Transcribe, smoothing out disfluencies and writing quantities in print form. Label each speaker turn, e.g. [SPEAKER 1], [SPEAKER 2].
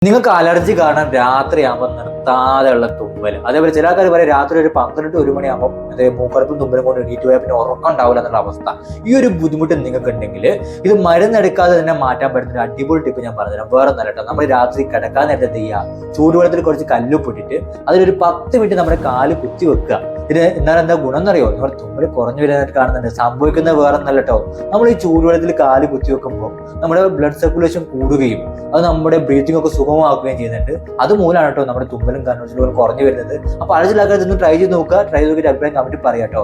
[SPEAKER 1] നിങ്ങൾക്ക് അലർജി കാരണം രാത്രിയാകുമ്പോൾ നിർത്താതെയുള്ള തുമ്മൽ, അതേപോലെ ചില ആൾക്കാർ പറയും രാത്രി ഒരു 12-1 മണിയാകുമ്പോൾ മൂക്കടപ്പും തുമ്പലും കൊണ്ട് എണീറ്റ് പോയാൽ പിന്നെ ഉറക്കം ഉണ്ടാവില്ല എന്നുള്ള അവസ്ഥ. ഈ ഒരു ബുദ്ധിമുട്ട് നിങ്ങൾക്ക് ഉണ്ടെങ്കിൽ ഇത് മരുന്നെടുക്കാതെ തന്നെ മാറ്റാൻ പറ്റുന്ന അടിപൊളി ടിപ്പ് ഞാൻ പറഞ്ഞുതരാം. വേറെ നല്ല കേട്ടോ, നമ്മൾ രാത്രി കിടക്കാൻ നേരത്തെ എന്ത് ചെയ്യുക, ചൂടുവെള്ളത്തിൽ കുറച്ച് കല്ലുപ്പിട്ടിട്ട് അതിലൊരു 10 മിനിറ്റ് നമ്മുടെ കാല് കുത്തി വെക്കുക. ഇത് എന്നാലും എന്താ ഗുണം എന്നറിയോ, നമ്മൾ തുമ്മൽ കുറഞ്ഞു വരാനായിട്ട് കാണുന്നുണ്ട്. സംഭവിക്കുന്നത് വേറെ നല്ല കേട്ടോ, നമ്മൾ ഈ ചൂടുവെള്ളത്തിൽ കാല് കുത്തി വെക്കുമ്പോൾ നമ്മുടെ ബ്ലഡ് സർക്കുലേഷൻ കൂടുകയും അത് നമ്മുടെ ബ്രീത്തിങ് ഒക്കെ സുഗമമാക്കുകയും ചെയ്യുന്നുണ്ട്. അതുമൂലമാണ് കേട്ടോ നമ്മുടെ തുമ്മലും കണ്ണൂരിലും കുറഞ്ഞു വരുന്നത്. അപ്പോൾ അലർജി ആൾക്കാർ ഇതൊന്ന് ട്രൈ ചെയ്ത് നോക്കുക. ട്രൈ ചെയ്ത് നോക്കിയിട്ട് അഭിപ്രായം കമന്റ് പറയാം കേട്ടോ.